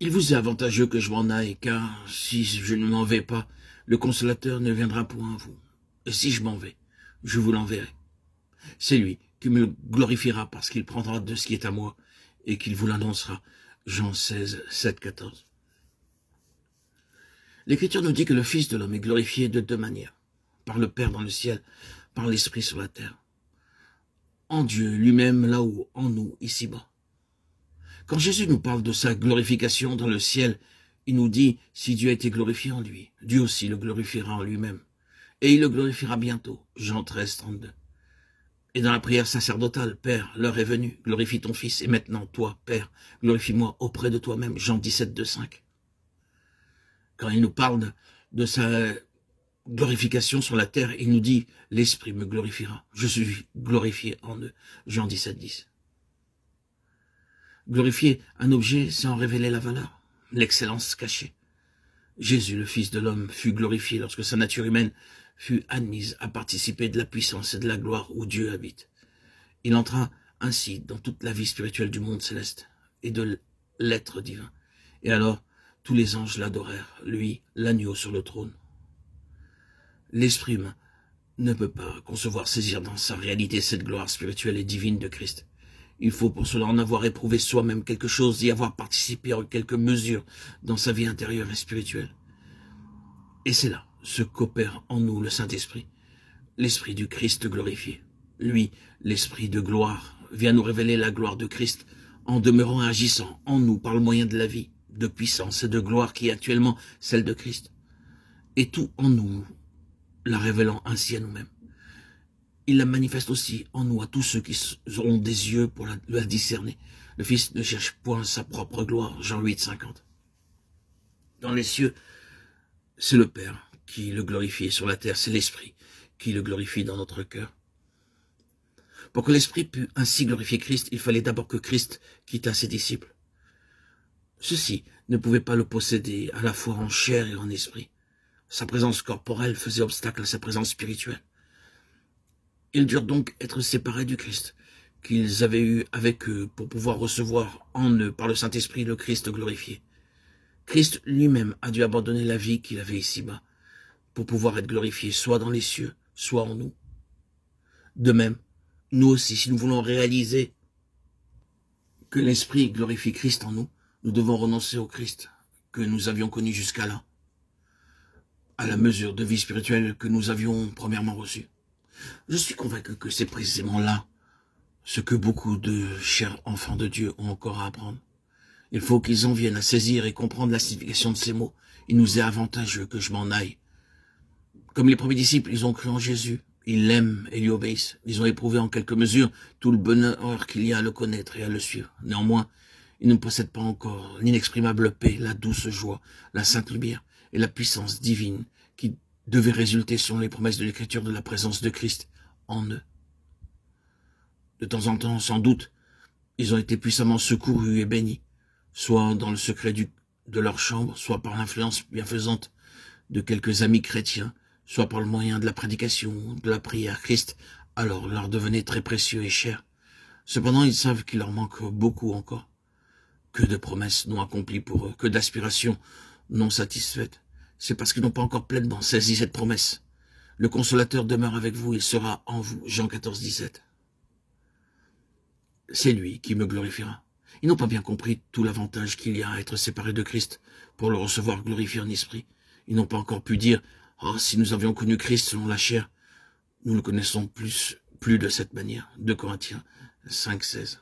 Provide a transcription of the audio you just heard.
Il vous est avantageux que je m'en aille, car si je ne m'en vais pas, le consolateur ne viendra point à vous. Et si je m'en vais, je vous l'enverrai. C'est lui qui me glorifiera parce qu'il prendra de ce qui est à moi et qu'il vous l'annoncera. Jean 16, 7, 14. L'Écriture nous dit que le Fils de l'homme est glorifié de deux manières. Par le Père dans le ciel, par l'Esprit sur la terre. En Dieu lui-même là-haut, en nous, ici-bas. Quand Jésus nous parle de sa glorification dans le ciel, il nous dit, si Dieu a été glorifié en lui, Dieu aussi le glorifiera en lui-même. Et il le glorifiera bientôt. Jean 13, 32. Et dans la prière sacerdotale, Père, l'heure est venue, glorifie ton Fils. Et maintenant, toi, Père, glorifie-moi auprès de toi-même. Jean 17, 2, 5. Quand il nous parle de sa glorification sur la terre, il nous dit, l'Esprit me glorifiera. Je suis glorifié en eux. Jean 17, 10. Glorifier un objet, c'est en révéler la valeur, l'excellence cachée. Jésus, le Fils de l'homme, fut glorifié lorsque sa nature humaine fut admise à participer de la puissance et de la gloire où Dieu habite. Il entra ainsi dans toute la vie spirituelle du monde céleste et de l'être divin. Et alors, tous les anges l'adorèrent, lui, l'agneau sur le trône. L'esprit humain ne peut pas concevoir, saisir dans sa réalité cette gloire spirituelle et divine de Christ. Il faut pour cela en avoir éprouvé soi-même quelque chose, y avoir participé en quelque mesure dans sa vie intérieure et spirituelle. Et c'est là ce qu'opère en nous le Saint-Esprit, l'Esprit du Christ glorifié. Lui, l'Esprit de gloire, vient nous révéler la gloire de Christ en demeurant et agissant en nous par le moyen de la vie, de puissance et de gloire qui est actuellement celle de Christ. Et tout en nous, la révélant ainsi à nous-mêmes. Il la manifeste aussi en nous à tous ceux qui auront des yeux pour la discerner. Le Fils ne cherche point sa propre gloire, Jean 8, 50. Dans les cieux, c'est le Père qui le glorifie, et sur la terre, c'est l'Esprit qui le glorifie dans notre cœur. Pour que l'Esprit pût ainsi glorifier Christ, il fallait d'abord que Christ quittât ses disciples. Ceux-ci ne pouvaient pas le posséder à la fois en chair et en esprit. Sa présence corporelle faisait obstacle à sa présence spirituelle. Ils durent donc être séparés du Christ, qu'ils avaient eu avec eux pour pouvoir recevoir en eux, par le Saint-Esprit, le Christ glorifié. Christ lui-même a dû abandonner la vie qu'il avait ici-bas pour pouvoir être glorifié, soit dans les cieux, soit en nous. De même, nous aussi, si nous voulons réaliser que l'Esprit glorifie Christ en nous, nous devons renoncer au Christ que nous avions connu jusqu'à là, à la mesure de vie spirituelle que nous avions premièrement reçue. Je suis convaincu que c'est précisément là ce que beaucoup de chers enfants de Dieu ont encore à apprendre. Il faut qu'ils en viennent à saisir et comprendre la signification de ces mots. Il nous est avantageux que je m'en aille. Comme les premiers disciples, ils ont cru en Jésus. Ils l'aiment et lui obéissent. Ils ont éprouvé en quelque mesure tout le bonheur qu'il y a à le connaître et à le suivre. Néanmoins, ils ne possèdent pas encore l'inexprimable paix, la douce joie, la sainte lumière et la puissance divine qui devait résulter selon les promesses de l'Écriture de la présence de Christ en eux. De temps en temps, sans doute, ils ont été puissamment secourus et bénis, soit dans le secret de leur chambre, soit par l'influence bienfaisante de quelques amis chrétiens, soit par le moyen de la prédication, de la prière. Christ, alors, leur devenait très précieux et cher. Cependant, ils savent qu'il leur manque beaucoup encore. Que de promesses non accomplies pour eux, que d'aspirations non satisfaites. C'est parce qu'ils n'ont pas encore pleinement saisi cette promesse. Le consolateur demeure avec vous, il sera en vous. Jean 14, 17. C'est lui qui me glorifiera. Ils n'ont pas bien compris tout l'avantage qu'il y a à être séparés de Christ pour le recevoir glorifié en esprit. Ils n'ont pas encore pu dire « Oh, si nous avions connu Christ selon la chair, nous le connaissons plus de cette manière. » 2 Corinthiens 5, 16.